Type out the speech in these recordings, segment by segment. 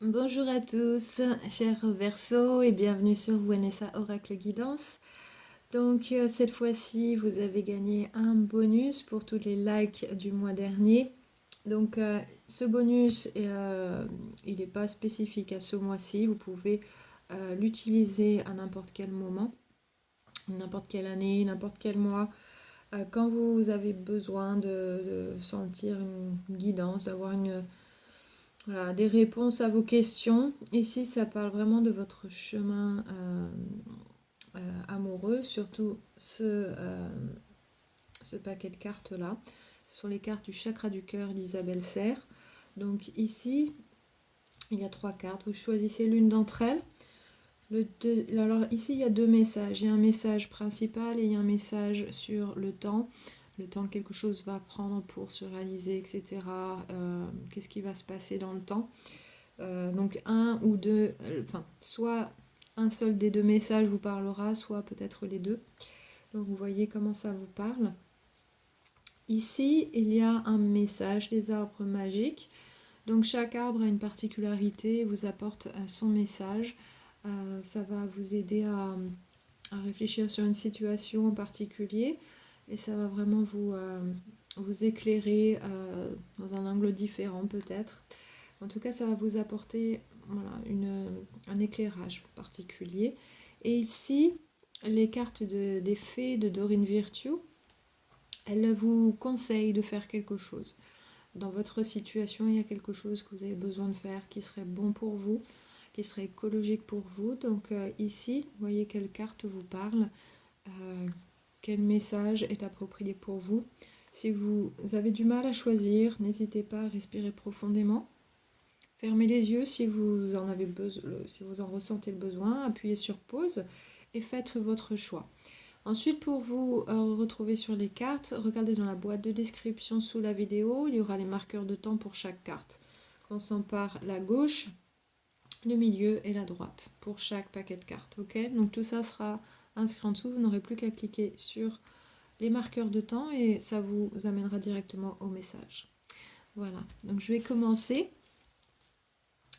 Bonjour à tous, chers Verseaux, et bienvenue sur Vanessa Oracle Guidance. Donc cette fois-ci, vous avez gagné un bonus pour tous les likes du mois dernier. Donc ce bonus, il n'est pas spécifique à ce mois-ci. Vous pouvez l'utiliser à n'importe quel moment, n'importe quelle année, n'importe quel mois. Quand vous avez besoin de sentir une guidance, d'avoir voilà, des réponses à vos questions. Ici, ça parle vraiment de votre chemin amoureux, surtout ce paquet de cartes-là. Ce sont les cartes du chakra du cœur d'Isabelle Serre. Donc ici, il y a 3 cartes. Vous choisissez l'une d'entre elles. Alors ici, il y a 2 messages. Il y a un message principal et il y a un message sur le temps que quelque chose va prendre pour se réaliser, etc. Qu'est-ce qui va se passer dans le temps. Donc un ou deux, soit un seul des 2 messages vous parlera, soit peut-être les deux. Donc vous voyez comment ça vous parle. Ici, il y a un message des arbres magiques. Donc chaque arbre a une particularité, vous apporte son message. Ça va vous aider à réfléchir sur une situation en particulier et ça va vraiment vous éclairer dans un angle différent peut-être. En tout cas, ça va vous apporter voilà, un éclairage particulier. Et ici, les cartes des fées de Dorine Virtue, elles vous conseillent de faire quelque chose. Dans votre situation, il y a quelque chose que vous avez besoin de faire qui serait bon pour vous, qui serait écologique pour vous. Donc ici, vous voyez quelle carte vous parle, quel message est approprié pour vous. Si vous avez du mal à choisir, n'hésitez pas à respirer profondément. Fermez les yeux si vous en avez besoin, si vous en ressentez le besoin, appuyez sur pause et faites votre choix. Ensuite, pour vous retrouver sur les cartes, regardez dans la boîte de description sous la vidéo, il y aura les marqueurs de temps pour chaque carte. Commençons par la gauche, le milieu et la droite pour chaque paquet de cartes. Ok, donc tout ça sera inscrit en dessous, vous n'aurez plus qu'à cliquer sur les marqueurs de temps et ça vous amènera directement au message. Voilà, donc je vais commencer.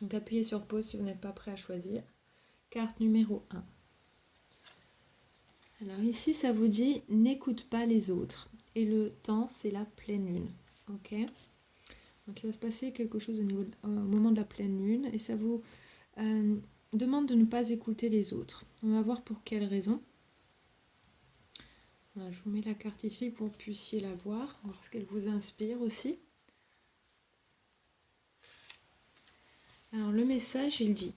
Donc appuyez sur pause si vous n'êtes pas prêt à choisir. Carte numéro 1. Alors ici, ça vous dit « N'écoute pas les autres ». Et le temps, c'est la pleine lune. Ok. Donc il va se passer quelque chose au moment de la pleine lune. Et ça vous demande de ne pas écouter les autres. On va voir pour quelle raison. Voilà, je vous mets la carte ici pour que vous puissiez la voir. Voir ce qu'elle vous inspire aussi. Alors le message, il dit: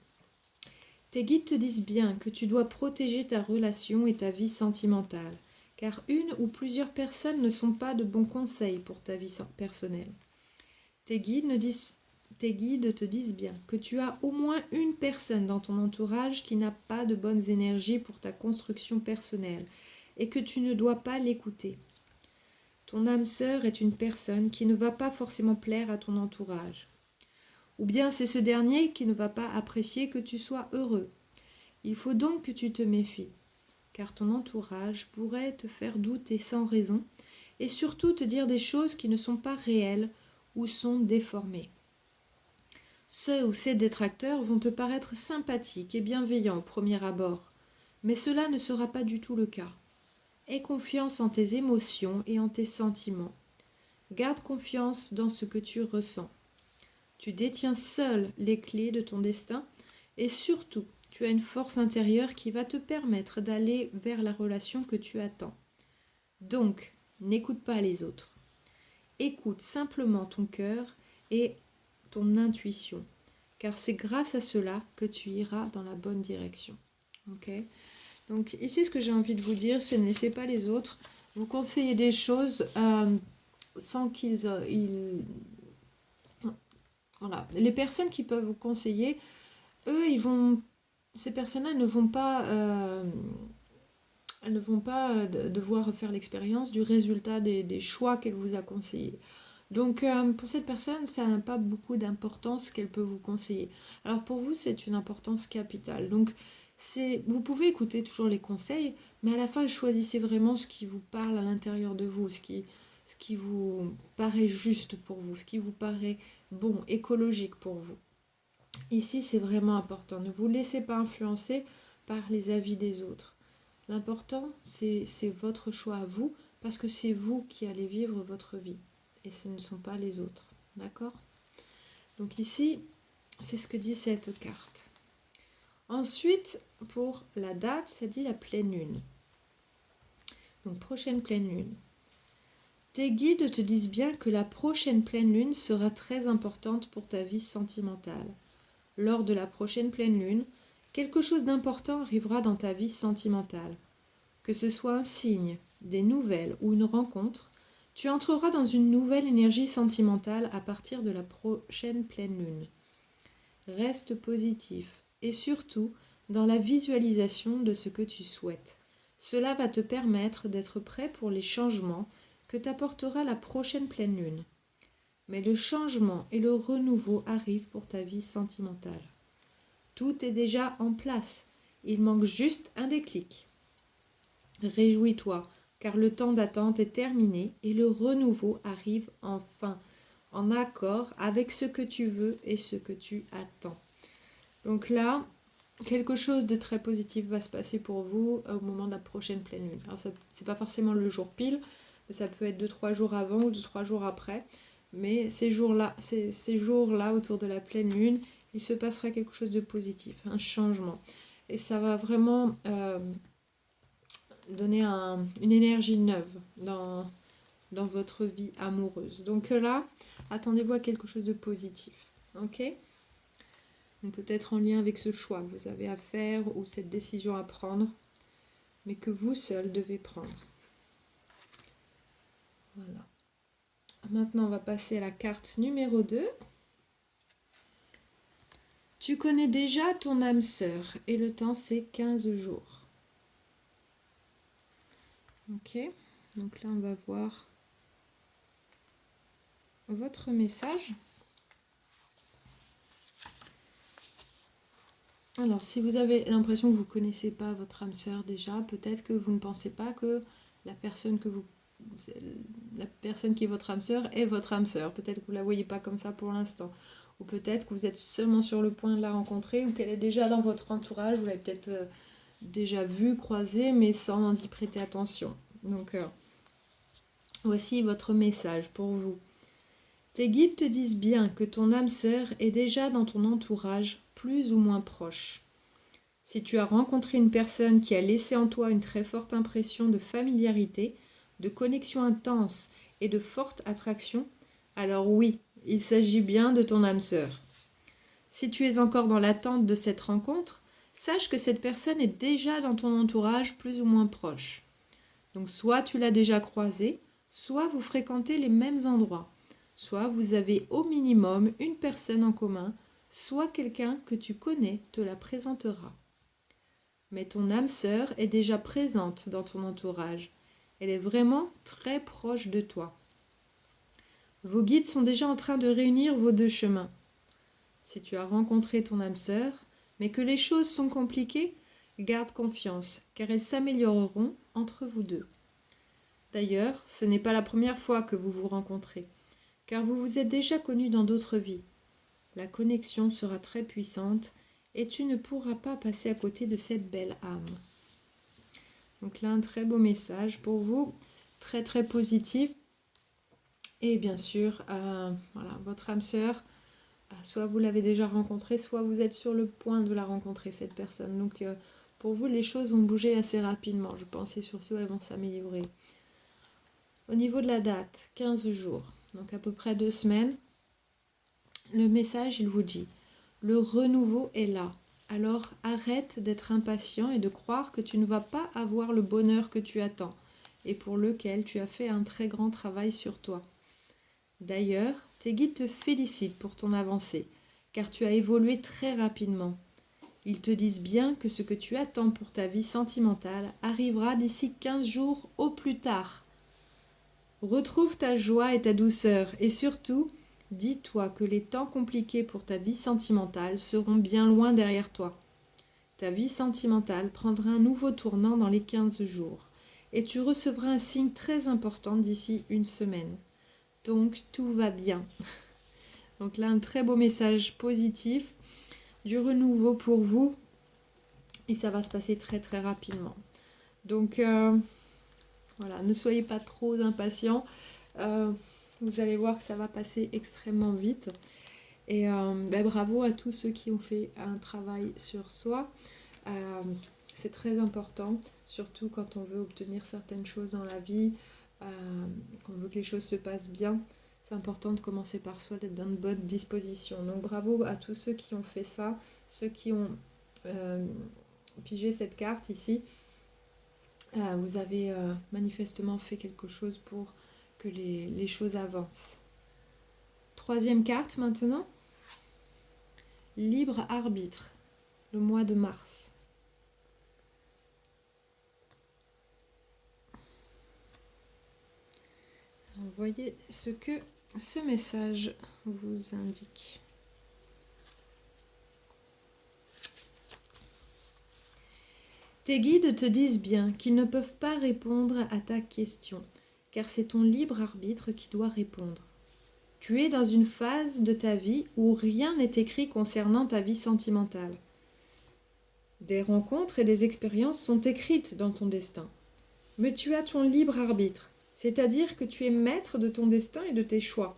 tes guides te disent bien que tu dois protéger ta relation et ta vie sentimentale, car une ou plusieurs personnes ne sont pas de bons conseils pour ta vie personnelle. Tes guides te disent bien que tu as au moins une personne dans ton entourage qui n'a pas de bonnes énergies pour ta construction personnelle et que tu ne dois pas l'écouter. Ton âme sœur est une personne qui ne va pas forcément plaire à ton entourage. Ou bien c'est ce dernier qui ne va pas apprécier que tu sois heureux. Il faut donc que tu te méfies, car ton entourage pourrait te faire douter sans raison et surtout te dire des choses qui ne sont pas réelles ou sont déformées. Ceux ou ces détracteurs vont te paraître sympathiques et bienveillants au premier abord, mais cela ne sera pas du tout le cas. Aie confiance en tes émotions et en tes sentiments. Garde confiance dans ce que tu ressens. Tu détiens seul les clés de ton destin et surtout, tu as une force intérieure qui va te permettre d'aller vers la relation que tu attends. Donc, n'écoute pas les autres. Écoute simplement ton cœur et ton intuition, car c'est grâce à cela que tu iras dans la bonne direction. Ok ? Donc ici, ce que j'ai envie de vous dire, c'est ne laissez pas les autres vous conseiller des choses sans qu'ils... Voilà. Les personnes qui peuvent vous conseiller, eux, ces personnes-là elles ne vont pas devoir faire l'expérience du résultat des choix qu'elle vous a conseillés. Donc pour cette personne, ça n'a pas beaucoup d'importance qu'elle peut vous conseiller. Alors pour vous, c'est une importance capitale. Donc vous pouvez écouter toujours les conseils, mais à la fin, choisissez vraiment ce qui vous parle à l'intérieur de vous, ce qui vous paraît juste pour vous, ce qui vous paraît bon, écologique pour vous. Ici, c'est vraiment important. Ne vous laissez pas influencer par les avis des autres. L'important, c'est votre choix à vous, parce que c'est vous qui allez vivre votre vie. Et ce ne sont pas les autres. D'accord? Donc ici, c'est ce que dit cette carte. Ensuite, pour la date, ça dit la pleine lune. Donc, prochaine pleine lune. Tes guides te disent bien que la prochaine pleine lune sera très importante pour ta vie sentimentale. Lors de la prochaine pleine lune, quelque chose d'important arrivera dans ta vie sentimentale. Que ce soit un signe, des nouvelles ou une rencontre, tu entreras dans une nouvelle énergie sentimentale à partir de la prochaine pleine lune. Reste positif et surtout dans la visualisation de ce que tu souhaites. Cela va te permettre d'être prêt pour les changements que t'apportera la prochaine pleine lune. Mais le changement et le renouveau arrivent pour ta vie sentimentale. Tout est déjà en place, il manque juste un déclic. Réjouis-toi, car le temps d'attente est terminé et le renouveau arrive enfin, en accord avec ce que tu veux et ce que tu attends. Donc là, quelque chose de très positif va se passer pour vous au moment de la prochaine pleine lune. Alors c'est pas forcément le jour pile, mais ça peut être 2-3 jours avant ou 2-3 jours après. Mais ces jours-là, autour de la pleine lune, il se passera quelque chose de positif, un changement. Et ça va vraiment donner une énergie neuve dans votre vie amoureuse. Donc là, attendez-vous à quelque chose de positif. Ok ? Donc peut-être en lien avec ce choix que vous avez à faire ou cette décision à prendre, mais que vous seul devez prendre. Voilà. Maintenant, on va passer à la carte numéro 2. Tu connais déjà ton âme sœur et le temps c'est 15 jours. Ok, donc là on va voir votre message. Alors si vous avez l'impression que vous ne connaissez pas votre âme sœur déjà, peut-être que vous ne pensez pas que la personne qui est votre âme sœur est votre âme sœur. Peut-être que vous ne la voyez pas comme ça pour l'instant. Ou peut-être que vous êtes seulement sur le point de la rencontrer ou qu'elle est déjà dans votre entourage. Vous l'avez peut-être déjà vue, croisée, mais sans y prêter attention. Donc, voici votre message pour vous. Tes guides te disent bien que ton âme sœur est déjà dans ton entourage, plus ou moins proche. Si tu as rencontré une personne qui a laissé en toi une très forte impression de familiarité, de connexion intense et de forte attraction, alors oui, il s'agit bien de ton âme sœur. Si tu es encore dans l'attente de cette rencontre, sache que cette personne est déjà dans ton entourage plus ou moins proche. Donc soit tu l'as déjà croisée, soit vous fréquentez les mêmes endroits, soit vous avez au minimum une personne en commun, soit quelqu'un que tu connais te la présentera. Mais ton âme sœur est déjà présente dans ton entourage. Elle est vraiment très proche de toi. Vos guides sont déjà en train de réunir vos deux chemins. Si tu as rencontré ton âme sœur, mais que les choses sont compliquées, garde confiance, car elles s'amélioreront entre vous deux. D'ailleurs, ce n'est pas la première fois que vous vous rencontrez, car vous vous êtes déjà connus dans d'autres vies. La connexion sera très puissante et tu ne pourras pas passer à côté de cette belle âme. Donc là, un très beau message pour vous, très très positif. Et bien sûr, voilà, votre âme sœur, soit vous l'avez déjà rencontrée, soit vous êtes sur le point de la rencontrer, cette personne. Donc pour vous, les choses vont bouger assez rapidement, je pense, et surtout, elles vont s'améliorer. Au niveau de la date, 15 jours, donc à peu près 2 semaines, le message, il vous dit, le renouveau est là. Alors arrête d'être impatient et de croire que tu ne vas pas avoir le bonheur que tu attends et pour lequel tu as fait un très grand travail sur toi. D'ailleurs, tes guides te félicitent pour ton avancée, car tu as évolué très rapidement. Ils te disent bien que ce que tu attends pour ta vie sentimentale arrivera d'ici 15 jours au plus tard. Retrouve ta joie et ta douceur et surtout, dis-toi que les temps compliqués pour ta vie sentimentale seront bien loin derrière toi. Ta vie sentimentale prendra un nouveau tournant dans les 15 jours et tu recevras un signe très important d'ici 1 semaine. Donc tout va bien. Donc là, un très beau message positif. du renouveau pour vous et ça va se passer très très rapidement. Donc voilà, ne soyez pas trop impatients. Vous allez voir que ça va passer extrêmement vite. Et bravo à tous ceux qui ont fait un travail sur soi. C'est très important, surtout quand on veut obtenir certaines choses dans la vie, qu'on veut que les choses se passent bien. C'est important de commencer par soi, d'être dans de bonnes dispositions. Donc bravo à tous ceux qui ont fait ça, ceux qui ont pigé cette carte ici. Vous avez manifestement fait quelque chose pour que les choses avancent. Troisième carte maintenant. Libre arbitre, le mois de mars. Alors, voyez ce que ce message vous indique. Tes guides te disent bien qu'ils ne peuvent pas répondre à ta question, car c'est ton libre arbitre qui doit répondre. Tu es dans une phase de ta vie où rien n'est écrit concernant ta vie sentimentale. Des rencontres et des expériences sont écrites dans ton destin. Mais tu as ton libre arbitre, c'est-à-dire que tu es maître de ton destin et de tes choix.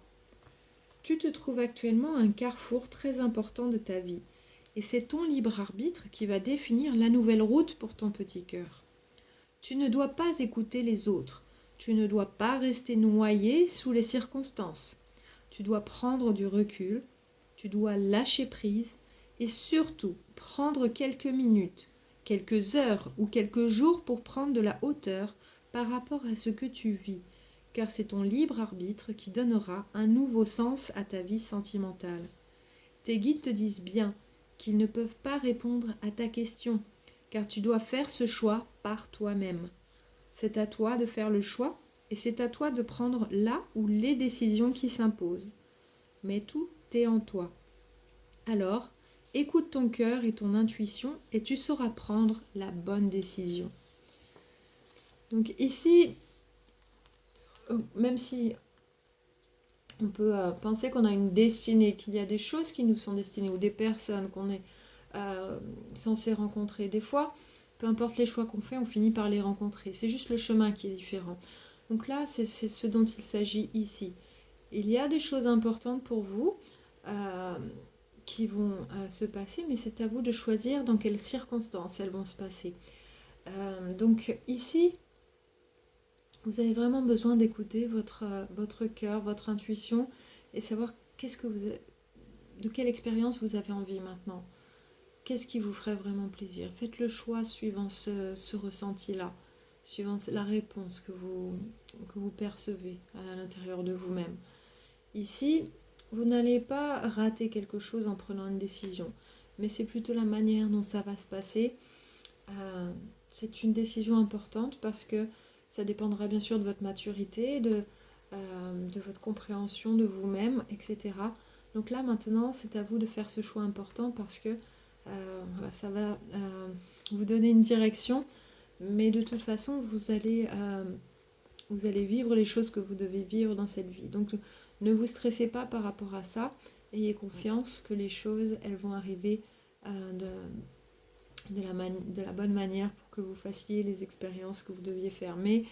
Tu te trouves actuellement à un carrefour très important de ta vie, et c'est ton libre arbitre qui va définir la nouvelle route pour ton petit cœur. Tu ne dois pas écouter les autres, tu ne dois pas rester noyé sous les circonstances. Tu dois prendre du recul, tu dois lâcher prise et surtout prendre quelques minutes, quelques heures ou quelques jours pour prendre de la hauteur par rapport à ce que tu vis, car c'est ton libre arbitre qui donnera un nouveau sens à ta vie sentimentale. Tes guides te disent bien qu'ils ne peuvent pas répondre à ta question, car tu dois faire ce choix par toi-même. C'est à toi de faire le choix et c'est à toi de prendre là ou les décisions qui s'imposent. Mais tout est en toi. Alors, écoute ton cœur et ton intuition et tu sauras prendre la bonne décision. Donc ici, même si on peut penser qu'on a une destinée, qu'il y a des choses qui nous sont destinées ou des personnes qu'on est censé rencontrer, des fois, peu importe les choix qu'on fait, on finit par les rencontrer. C'est juste le chemin qui est différent. Donc là, c'est ce dont il s'agit ici. Il y a des choses importantes pour vous qui vont se passer, mais c'est à vous de choisir dans quelles circonstances elles vont se passer. Donc ici, vous avez vraiment besoin d'écouter votre cœur, votre intuition et savoir de quelle expérience vous avez envie maintenant. Qu'est-ce qui vous ferait vraiment plaisir? Faites le choix suivant ce ressenti-là, suivant la réponse que vous percevez à l'intérieur de vous-même. Ici, vous n'allez pas rater quelque chose en prenant une décision, mais c'est plutôt la manière dont ça va se passer. C'est une décision importante parce que ça dépendra bien sûr de votre maturité, de votre compréhension de vous-même, etc. Donc là, maintenant, c'est à vous de faire ce choix important parce que ça va vous donner une direction, mais de toute façon, vous allez vivre les choses que vous devez vivre dans cette vie. Donc, ne vous stressez pas par rapport à ça. Ayez confiance que les choses, elles vont arriver de la bonne manière pour que vous fassiez les expériences que vous deviez faire. Mais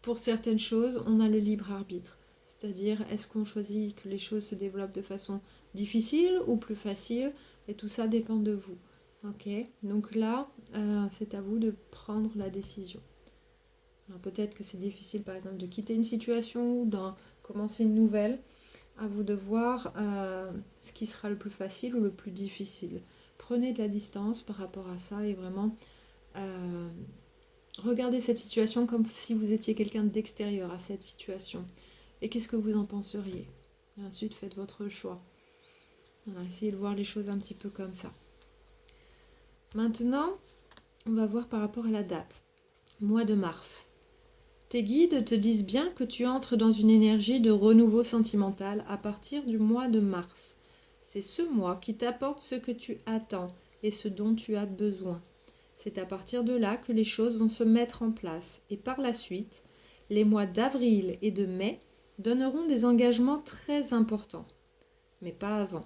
pour certaines choses, on a le libre arbitre. C'est-à-dire, est-ce qu'on choisit que les choses se développent de façon difficile ou plus facile? Et tout ça dépend de vous. Ok? Donc là, c'est à vous de prendre la décision. Peut-être que c'est difficile, par exemple, de quitter une situation ou de commencer une nouvelle. À vous de voir ce qui sera le plus facile ou le plus difficile. Prenez de la distance par rapport à ça et vraiment regardez cette situation comme si vous étiez quelqu'un d'extérieur à cette situation. Et qu'est-ce que vous en penseriez? Et ensuite, faites votre choix. Voilà, essayez de voir les choses un petit peu comme ça. Maintenant, on va voir par rapport à la date. Mois de mars. Tes guides te disent bien que tu entres dans une énergie de renouveau sentimental à partir du mois de mars. C'est ce mois qui t'apporte ce que tu attends et ce dont tu as besoin. C'est à partir de là que les choses vont se mettre en place et par la suite, les mois d'avril et de mai donneront des engagements très importants. Mais pas avant.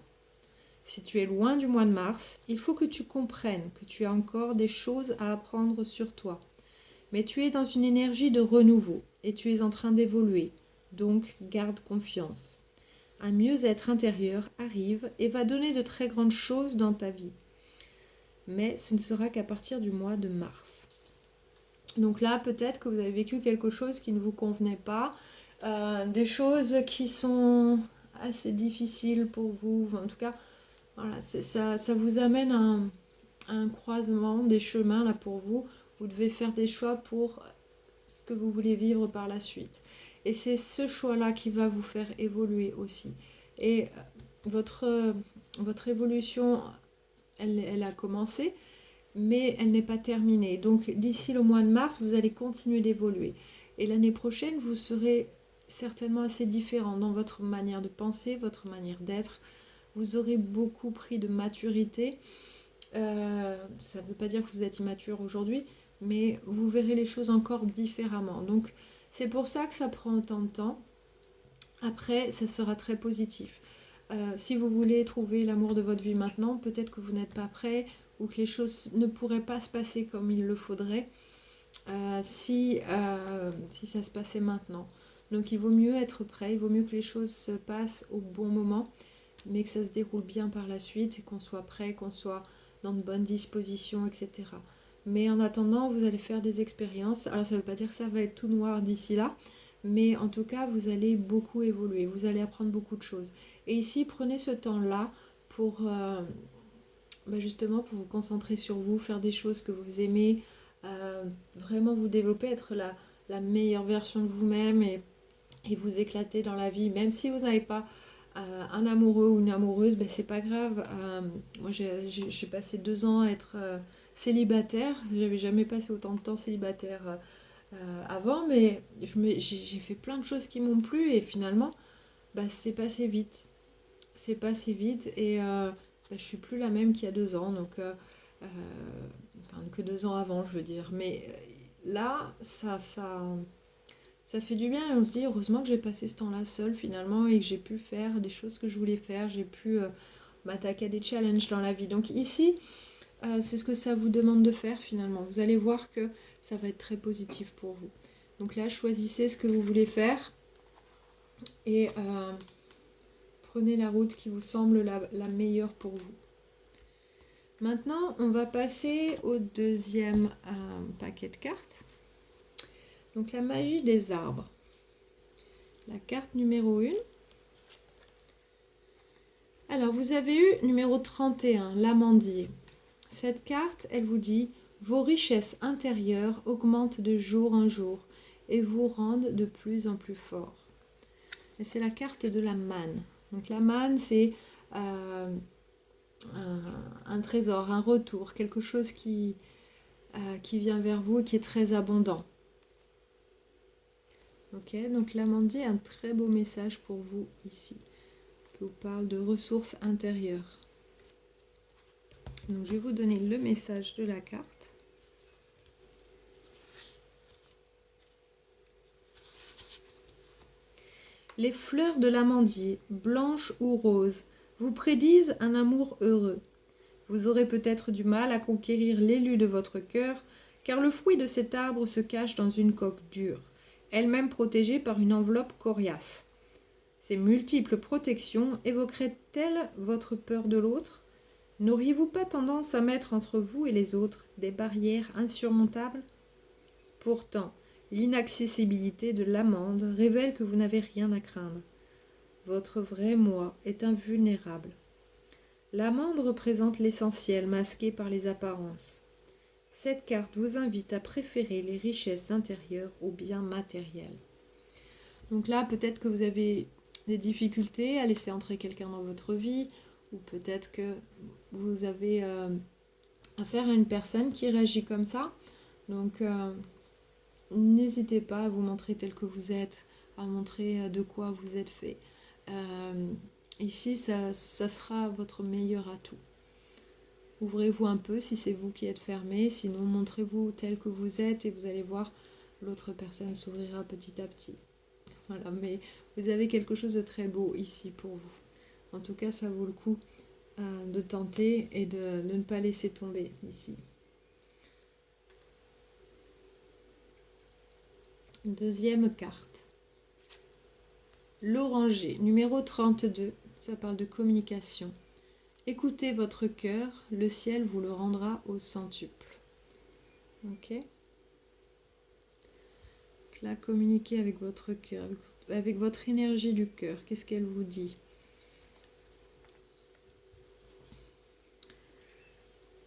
Si tu es loin du mois de mars, il faut que tu comprennes que tu as encore des choses à apprendre sur toi. Mais tu es dans une énergie de renouveau et tu es en train d'évoluer. Donc, garde confiance. Un mieux-être intérieur arrive et va donner de très grandes choses dans ta vie. Mais ce ne sera qu'à partir du mois de mars. Donc là, peut-être que vous avez vécu quelque chose qui ne vous convenait pas, des choses qui sont assez difficiles pour vous. En tout cas, voilà, ça vous amène à un croisement des chemins là pour vous. Vous devez faire des choix pour ce que vous voulez vivre par la suite. Et c'est ce choix-là qui va vous faire évoluer aussi. Et votre évolution, elle a commencé, mais elle n'est pas terminée. Donc d'ici le mois de mars, vous allez continuer d'évoluer. Et l'année prochaine, vous serez certainement assez différent dans votre manière de penser, votre manière d'être. Vous aurez beaucoup pris de maturité. Ça ne veut pas dire que vous êtes immature aujourd'hui, mais vous verrez les choses encore différemment. Donc c'est pour ça que ça prend autant de temps. Après, ça sera très positif. Si vous voulez trouver l'amour de votre vie maintenant, peut-être que vous n'êtes pas prêt ou que les choses ne pourraient pas se passer comme il le faudrait si ça se passait maintenant. Donc il vaut mieux être prêt, il vaut mieux que les choses se passent au bon moment, mais que ça se déroule bien par la suite et qu'on soit prêt, qu'on soit dans de bonnes dispositions, etc. Mais en attendant, vous allez faire des expériences. Alors ça ne veut pas dire que ça va être tout noir d'ici là, mais en tout cas, vous allez beaucoup évoluer, vous allez apprendre beaucoup de choses. Et ici, prenez ce temps-là pour justement pour vous concentrer sur vous, faire des choses que vous aimez, vraiment vous développer, être la meilleure version de vous-même et vous éclater dans la vie, même si vous n'avez pas un amoureux ou une amoureuse, ben c'est pas grave. Moi j'ai passé 2 ans à être célibataire, j'avais jamais passé autant de temps célibataire avant, mais j'ai fait plein de choses qui m'ont plu et finalement c'est passé vite. C'est passé vite et je suis plus la même qu'il y a 2 ans, donc euh, enfin, que 2 ans avant, je veux dire. Mais là, ça fait du bien et on se dit heureusement que j'ai passé ce temps-là seule finalement et que j'ai pu faire des choses que je voulais faire, j'ai pu m'attaquer à des challenges dans la vie. Donc ici, c'est ce que ça vous demande de faire finalement. Vous allez voir que ça va être très positif pour vous. Donc là, choisissez ce que vous voulez faire et prenez la route qui vous semble la meilleure pour vous. Maintenant, on va passer au deuxième paquet de cartes. Donc la magie des arbres. La carte numéro 1. Alors, vous avez eu numéro 31, l'amandier. Cette carte, elle vous dit « Vos richesses intérieures augmentent de jour en jour et vous rendent de plus en plus fort. » Et c'est la carte de la manne. Donc la manne, c'est un trésor, un retour, quelque chose qui vient vers vous et qui est très abondant. Ok, donc l'amandier a un très beau message pour vous ici, qui vous parle de ressources intérieures. Donc je vais vous donner le message de la carte. Les fleurs de l'amandier, blanches ou roses, vous prédisent un amour heureux. Vous aurez peut-être du mal à conquérir l'élu de votre cœur, car le fruit de cet arbre se cache dans une coque dure, elle-même protégée par une enveloppe coriace. Ces multiples protections évoqueraient-elles votre peur de l'autre? N'auriez-vous pas tendance à mettre entre vous et les autres des barrières insurmontables? Pourtant, l'inaccessibilité de l'amande révèle que vous n'avez rien à craindre. Votre vrai moi est invulnérable. L'amande représente l'essentiel masqué par les apparences. Cette carte vous invite à préférer les richesses intérieures aux biens matériels. Donc là, peut-être que vous avez des difficultés à laisser entrer quelqu'un dans votre vie, ou peut-être que vous avez affaire à une personne qui réagit comme ça. Donc, n'hésitez pas à vous montrer tel que vous êtes, à montrer de quoi vous êtes fait. Ici, ça sera votre meilleur atout. Ouvrez-vous un peu si c'est vous qui êtes fermé, sinon montrez-vous tel que vous êtes et vous allez voir l'autre personne s'ouvrira petit à petit. Voilà, mais vous avez quelque chose de très beau ici pour vous. En tout cas, ça vaut le coup de tenter et de ne pas laisser tomber ici. Deuxième carte. L'oranger, numéro 32, ça parle de communication. Écoutez votre cœur, le ciel vous le rendra au centuple. Ok. Là, communiquez avec votre cœur, avec votre énergie du cœur. Qu'est-ce qu'elle vous dit?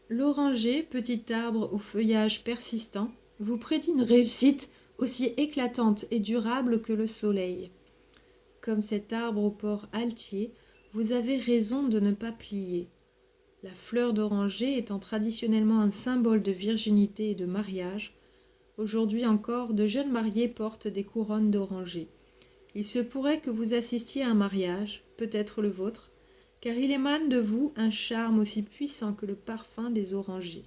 L'oranger, petit arbre au feuillage persistant, vous prédit une réussite aussi éclatante et durable que le soleil. Comme cet arbre au port altier, vous avez raison de ne pas plier. La fleur d'oranger étant traditionnellement un symbole de virginité et de mariage, aujourd'hui encore, de jeunes mariés portent des couronnes d'oranger. Il se pourrait que vous assistiez à un mariage, peut-être le vôtre, car il émane de vous un charme aussi puissant que le parfum des orangers.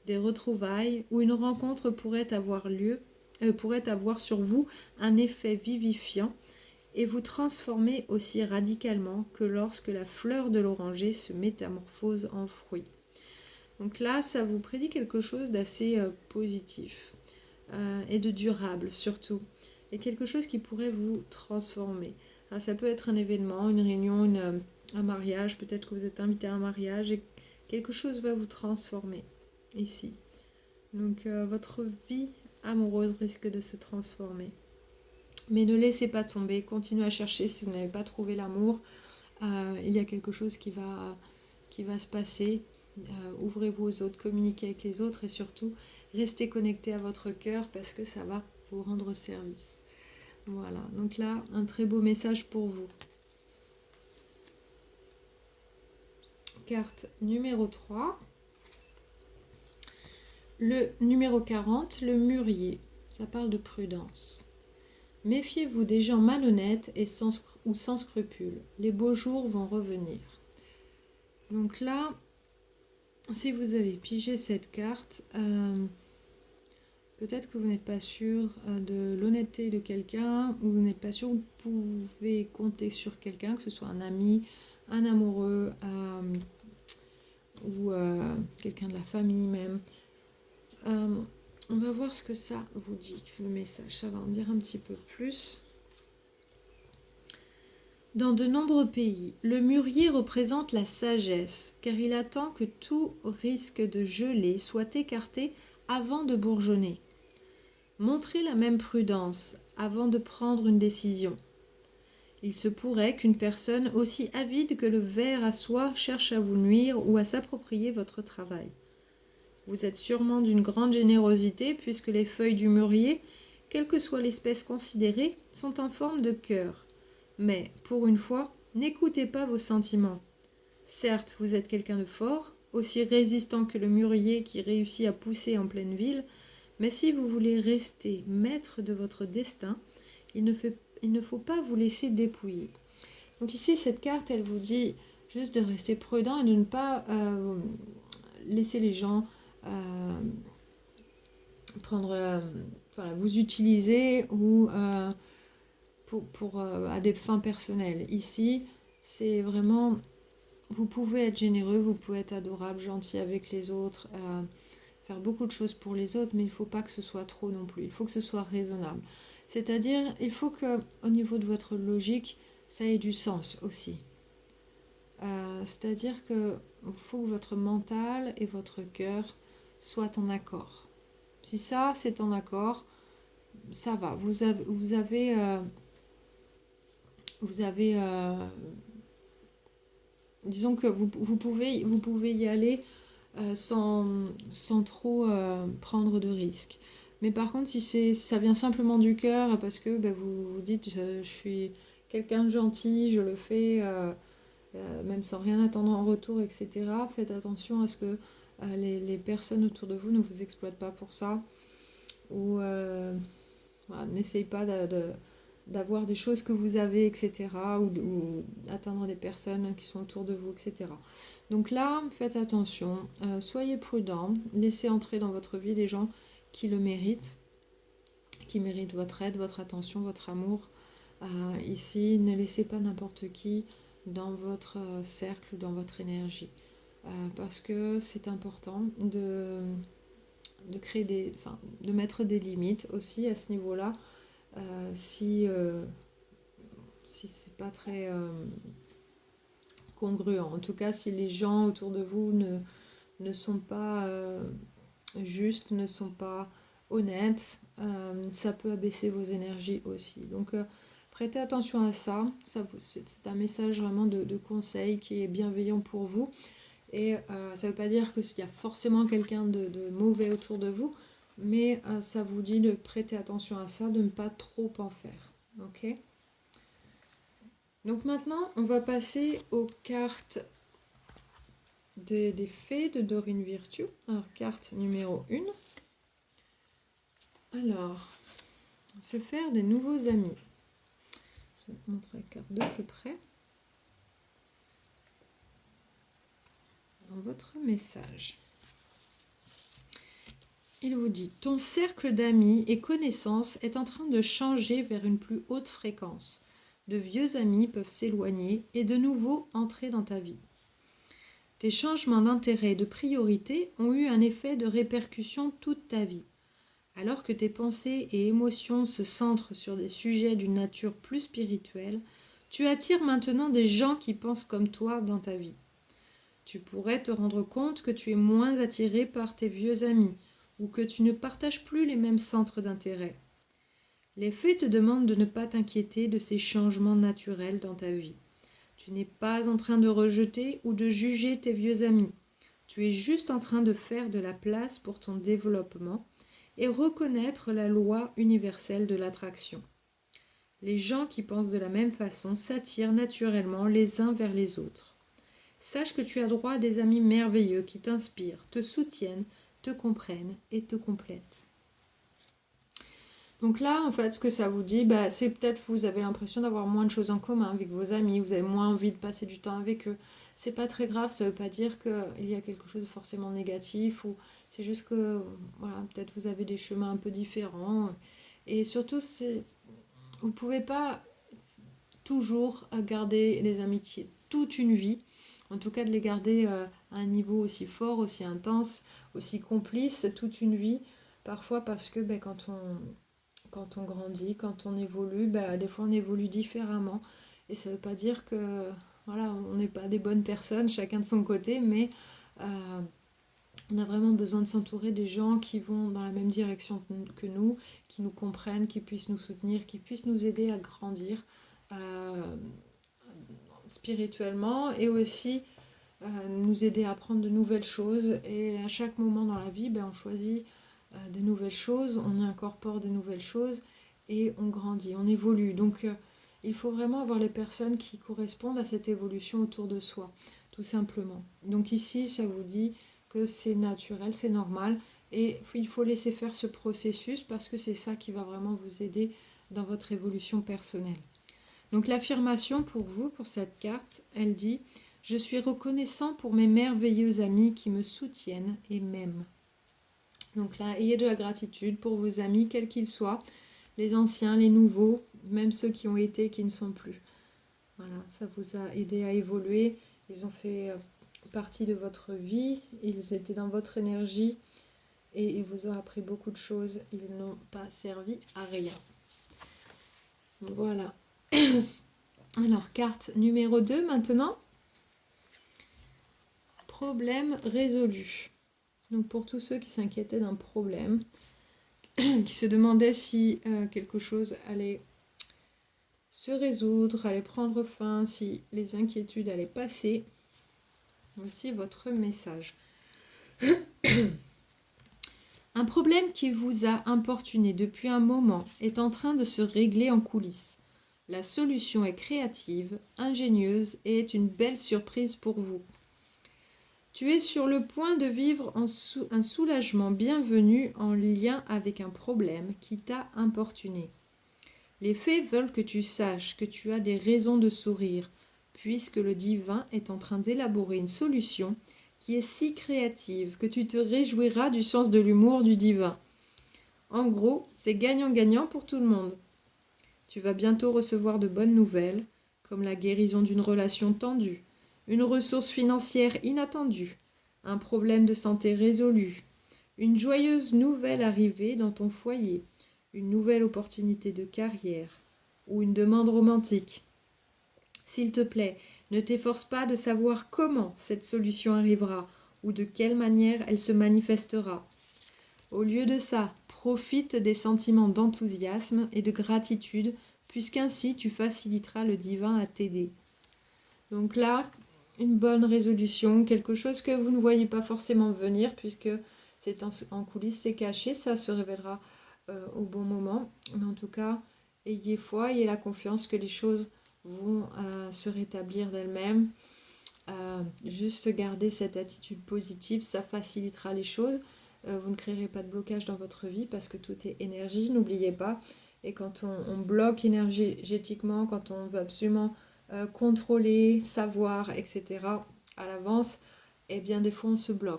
Des retrouvailles ou une rencontre pourrait avoir sur vous un effet vivifiant et vous transformer aussi radicalement que lorsque la fleur de l'oranger se métamorphose en fruit. Donc là, ça vous prédit quelque chose d'assez positif et de durable surtout, et quelque chose qui pourrait vous transformer. Alors, ça peut être un événement, une réunion, un mariage, peut-être que vous êtes invité à un mariage et quelque chose va vous transformer ici. Donc votre vie amoureuse risque de se transformer. Mais ne laissez pas tomber, continuez à chercher si vous n'avez pas trouvé l'amour. Il y a quelque chose qui va se passer. Ouvrez-vous aux autres, communiquez avec les autres et surtout restez connecté à votre cœur parce que ça va vous rendre service. Voilà, donc là, un très beau message pour vous. Carte numéro 3. Le numéro 40, le mûrier. Ça parle de prudence. Méfiez-vous des gens malhonnêtes ou sans scrupules. Les beaux jours vont revenir. Donc là, si vous avez pigé cette carte, peut-être que vous n'êtes pas sûr de l'honnêteté de quelqu'un, ou vous n'êtes pas sûr que vous pouvez compter sur quelqu'un, que ce soit un ami, un amoureux, ou quelqu'un de la famille même. On va voir ce que ça vous dit, ce message. Ça va en dire un petit peu plus. Dans de nombreux pays, le mûrier représente la sagesse, car il attend que tout risque de geler soit écarté avant de bourgeonner. Montrez la même prudence avant de prendre une décision. Il se pourrait qu'une personne aussi avide que le ver à soie cherche à vous nuire ou à s'approprier votre travail. Vous êtes sûrement d'une grande générosité puisque les feuilles du mûrier, quelle que soit l'espèce considérée, sont en forme de cœur. Mais, pour une fois, n'écoutez pas vos sentiments. Certes, vous êtes quelqu'un de fort, aussi résistant que le mûrier qui réussit à pousser en pleine ville, mais si vous voulez rester maître de votre destin, il ne faut pas vous laisser dépouiller. Donc ici, cette carte, elle vous dit juste de rester prudent et de ne pas laisser les gens vous utiliser ou à des fins personnelles. Ici, c'est vraiment, vous pouvez être généreux, vous pouvez être adorable, gentil avec les autres, faire beaucoup de choses pour les autres, mais il ne faut pas que ce soit trop non plus. Il faut que ce soit raisonnable. C'est-à-dire, il faut que, au niveau de votre logique, ça ait du sens aussi. C'est-à-dire que faut que votre mental et votre cœur soient en accord. Si ça, c'est en accord, ça va. Vous avez disons que vous pouvez y aller sans trop prendre de risques. Mais par contre, si ça vient simplement du cœur, parce que vous vous dites je suis quelqu'un de gentil, je le fais même sans rien attendre en retour, etc. Faites attention à ce que les personnes autour de vous ne vous exploitent pas pour ça. Ou voilà, n'essayez pas d'avoir des choses que vous avez, etc. Ou atteindre des personnes qui sont autour de vous, etc. Donc là, faites attention, soyez prudents, laissez entrer dans votre vie des gens qui le méritent, qui méritent votre aide, votre attention, votre amour. Ici, ne laissez pas n'importe qui dans votre cercle, dans votre énergie. Parce que c'est important de créer de mettre des limites aussi à ce niveau-là. Si c'est pas très congruent. En tout cas, si les gens autour de vous ne sont pas justes, ne sont pas honnêtes, ça peut abaisser vos énergies aussi. Donc, prêtez attention à ça. C'est un message vraiment de conseil qui est bienveillant pour vous. Et ça ne veut pas dire qu'il y a forcément quelqu'un de mauvais autour de vous, mais ça vous dit de prêter attention à ça, de ne pas trop en faire. Ok ? Donc maintenant, on va passer aux cartes des fées de Dorine Virtue. Alors, carte numéro 1. Alors, se faire des nouveaux amis. Je vais vous montrer la carte de plus près. Dans votre message. Il vous dit, ton cercle d'amis et connaissances est en train de changer vers une plus haute fréquence. De vieux amis peuvent s'éloigner et de nouveaux entrer dans ta vie. Tes changements d'intérêt et de priorité ont eu un effet de répercussion toute ta vie. Alors que tes pensées et émotions se centrent sur des sujets d'une nature plus spirituelle, tu attires maintenant des gens qui pensent comme toi dans ta vie. Tu pourrais te rendre compte que tu es moins attiré par tes vieux amis ou que tu ne partages plus les mêmes centres d'intérêt. Les faits te demandent de ne pas t'inquiéter de ces changements naturels dans ta vie. Tu n'es pas en train de rejeter ou de juger tes vieux amis. Tu es juste en train de faire de la place pour ton développement et reconnaître la loi universelle de l'attraction. Les gens qui pensent de la même façon s'attirent naturellement les uns vers les autres. Sache que tu as droit à des amis merveilleux qui t'inspirent, te soutiennent, te comprennent et te complètent. Donc là, en fait, ce que ça vous dit, c'est peut-être que vous avez l'impression d'avoir moins de choses en commun avec vos amis, vous avez moins envie de passer du temps avec eux. C'est pas très grave, ça veut pas dire qu'il y a quelque chose de forcément négatif, ou c'est juste que, voilà, peut-être vous avez des chemins un peu différents. Et surtout, vous pouvez pas toujours garder les amitiés toute une vie, en tout cas de les garder à un niveau aussi fort, aussi intense, aussi complice toute une vie, parfois parce que quand on grandit, quand on évolue, des fois on évolue différemment. Et ça ne veut pas dire que voilà, on n'est pas des bonnes personnes, chacun de son côté, mais on a vraiment besoin de s'entourer des gens qui vont dans la même direction que nous, qui nous comprennent, qui puissent nous soutenir, qui puissent nous aider à grandir spirituellement et aussi nous aider à apprendre de nouvelles choses. Et à chaque moment dans la vie, on choisit de nouvelles choses, on y incorpore de nouvelles choses et on grandit, on évolue. Donc il faut vraiment avoir les personnes qui correspondent à cette évolution autour de soi, tout simplement. Donc ici, ça vous dit que c'est naturel, c'est normal et il faut laisser faire ce processus parce que c'est ça qui va vraiment vous aider dans votre évolution personnelle. Donc l'affirmation pour vous, pour cette carte, elle dit « Je suis reconnaissant pour mes merveilleux amis qui me soutiennent et m'aiment ». Donc là, ayez de la gratitude pour vos amis, quels qu'ils soient, les anciens, les nouveaux, même ceux qui ont été et qui ne sont plus. Voilà, ça vous a aidé à évoluer, ils ont fait partie de votre vie, ils étaient dans votre énergie et ils vous ont appris beaucoup de choses, ils n'ont pas servi à rien. Voilà. Alors, carte numéro 2 maintenant. Problème résolu. Donc pour tous ceux qui s'inquiétaient d'un problème, qui se demandaient si quelque chose allait se résoudre, allait prendre fin, si les inquiétudes allaient passer, voici votre message. Un problème qui vous a importuné depuis un moment est en train de se régler en coulisses. La solution est créative, ingénieuse et est une belle surprise pour vous. Tu es sur le point de vivre un soulagement bienvenu en lien avec un problème qui t'a importuné. Les faits veulent que tu saches que tu as des raisons de sourire, puisque le divin est en train d'élaborer une solution qui est si créative que tu te réjouiras du sens de l'humour du divin. En gros, c'est gagnant-gagnant pour tout le monde. Tu vas bientôt recevoir de bonnes nouvelles. comme la guérison d'une relation tendue, une ressource financière inattendue, un problème de santé résolu, une joyeuse nouvelle arrivée dans ton foyer, une nouvelle opportunité de carrière ou une demande romantique. S'il te plaît, ne t'efforce pas de savoir comment cette solution arrivera ou de quelle manière elle se manifestera. Au lieu de ça, profite des sentiments d'enthousiasme et de gratitude, puisqu'ainsi tu faciliteras le divin à t'aider. Donc là, une bonne résolution, quelque chose que vous ne voyez pas forcément venir, puisque c'est en coulisses, c'est caché, ça se révélera au bon moment. Mais en tout cas, ayez foi, ayez la confiance que les choses vont se rétablir d'elles-mêmes. Juste garder cette attitude positive, ça facilitera les choses. Vous ne créerez pas de blocage dans votre vie parce que tout est énergie, n'oubliez pas. Et quand on bloque énergétiquement, quand on veut absolument contrôler, savoir, etc. à l'avance, eh bien des fois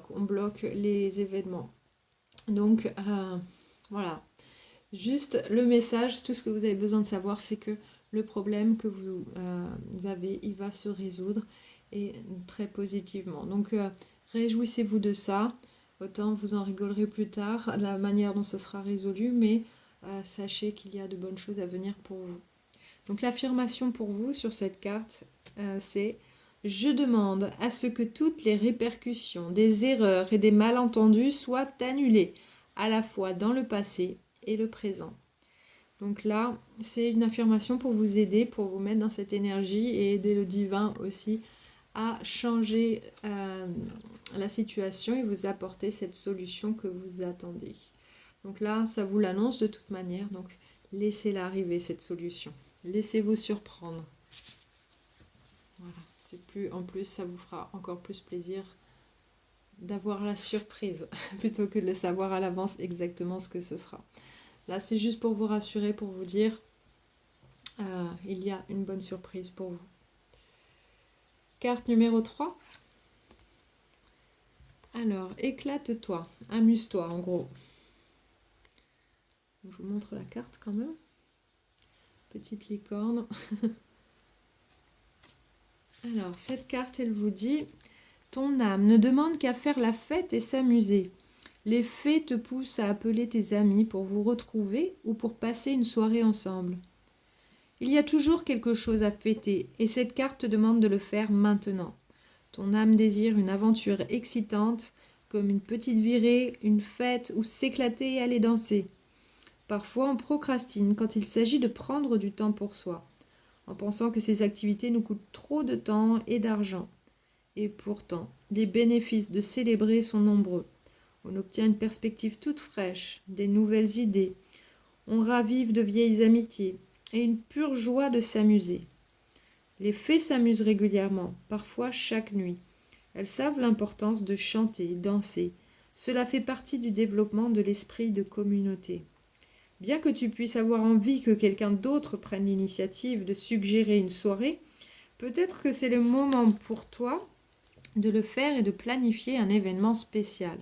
on bloque les événements. Donc voilà, juste le message, tout ce que vous avez besoin de savoir, c'est que le problème que vous avez, il va se résoudre et très positivement. Donc réjouissez-vous de ça. Autant vous en rigolerez plus tard, la manière dont ce sera résolu, mais sachez qu'il y a de bonnes choses à venir pour vous. Donc l'affirmation pour vous sur cette carte, c'est « Je demande à ce que toutes les répercussions des erreurs et des malentendus soient annulées, à la fois dans le passé et le présent. » Donc là, c'est une affirmation pour vous aider, pour vous mettre dans cette énergie et aider le divin aussi à changer la situation et vous apporter cette solution que vous attendez. Donc là, ça vous l'annonce de toute manière, donc laissez-la arriver cette solution. Laissez-vous surprendre. Voilà, c'est plus, en plus, ça vous fera encore plus plaisir d'avoir la surprise plutôt que de le savoir à l'avance exactement ce que ce sera. Là, c'est juste pour vous rassurer, pour vous dire il y a une bonne surprise pour vous. Carte numéro 3. Alors, éclate-toi, amuse-toi en gros. Je vous montre la carte quand même. Petite licorne. Alors, cette carte, elle vous dit « Ton âme ne demande qu'à faire la fête et s'amuser. Les faits te poussent à appeler tes amis pour vous retrouver ou pour passer une soirée ensemble. Il y a toujours quelque chose à fêter et cette carte te demande de le faire maintenant. Ton âme désire une aventure excitante, comme une petite virée, une fête ou s'éclater et aller danser. Parfois, on procrastine quand il s'agit de prendre du temps pour soi, en pensant que ces activités nous coûtent trop de temps et d'argent. Et pourtant, les bénéfices de célébrer sont nombreux. On obtient une perspective toute fraîche, des nouvelles idées, on ravive de vieilles amitiés et une pure joie de s'amuser. Les fées s'amusent régulièrement, parfois chaque nuit. Elles savent l'importance de chanter, danser. Cela fait partie du développement de l'esprit de communauté. Bien que tu puisses avoir envie que quelqu'un d'autre prenne l'initiative de suggérer une soirée, peut-être que c'est le moment pour toi de le faire et de planifier un événement spécial.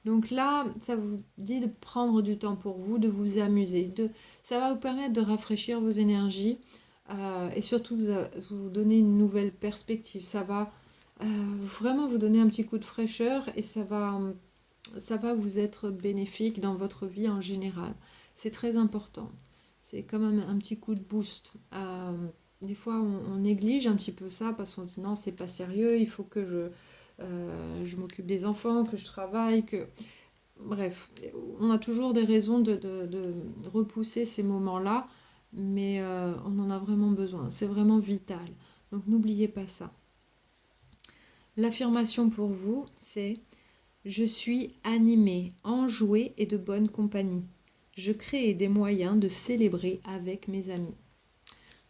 Donc là, ça vous dit de prendre du temps pour vous, de vous amuser. Ça va vous permettre de rafraîchir vos énergies et surtout vous donner une nouvelle perspective. Ça va vraiment vous donner un petit coup de fraîcheur et ça va vous être bénéfique dans votre vie en général. C'est très important. C'est quand même un petit coup de boost. Des fois, on néglige un petit peu ça parce qu'on se dit non, c'est pas sérieux, il faut que je m'occupe des enfants, que je travaille, que... Bref, on a toujours des raisons de repousser ces moments-là, mais on en a vraiment besoin. C'est vraiment vital. Donc n'oubliez pas ça. L'affirmation pour vous, c'est « Je suis animée, enjouée et de bonne compagnie. Je crée des moyens de célébrer avec mes amis. »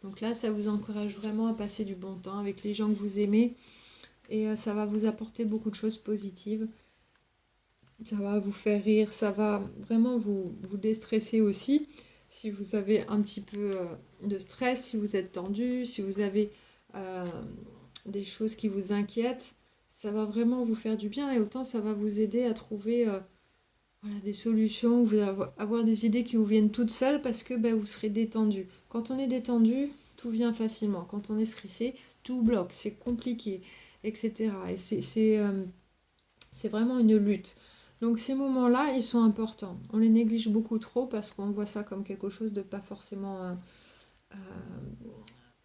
Donc là, ça vous encourage vraiment à passer du bon temps avec les gens que vous aimez et ça va vous apporter beaucoup de choses positives. Ça va vous faire rire, ça va vraiment vous déstresser aussi. Si vous avez un petit peu de stress, si vous êtes tendu, si vous avez des choses qui vous inquiètent, ça va vraiment vous faire du bien et autant ça va vous aider à trouver des solutions, vous avoir des idées qui vous viennent toutes seules parce que vous serez détendu. Quand on est détendu, tout vient facilement. Quand on est stressé, tout bloque, c'est compliqué, etc. Et c'est vraiment une lutte. Donc ces moments-là, ils sont importants. On les néglige beaucoup trop parce qu'on voit ça comme quelque chose de pas forcément euh,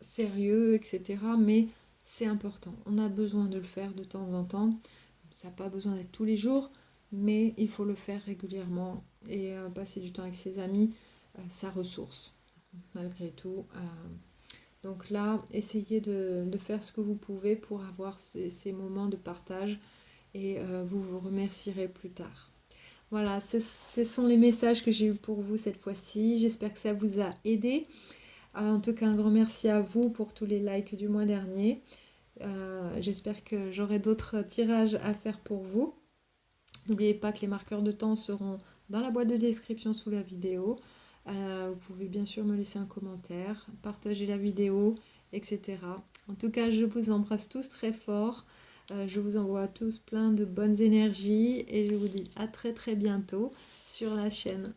sérieux, etc. Mais c'est important. On a besoin de le faire de temps en temps. Ça n'a pas besoin d'être tous les jours, mais il faut le faire régulièrement et passer du temps avec ses amis, ça ressource malgré tout. Donc là, essayez de faire ce que vous pouvez pour avoir ces moments de partage et vous vous remercierez plus tard. Voilà, ce sont les messages que j'ai eus pour vous cette fois-ci. J'espère que ça vous a aidé. En tout cas, un grand merci à vous pour tous les likes du mois dernier. J'espère que j'aurai d'autres tirages à faire pour vous. N'oubliez pas que les marqueurs de temps seront dans la boîte de description sous la vidéo. Vous pouvez bien sûr me laisser un commentaire, partager la vidéo, etc. En tout cas, je vous embrasse tous très fort. Je vous envoie à tous plein de bonnes énergies et je vous dis à très très bientôt sur la chaîne.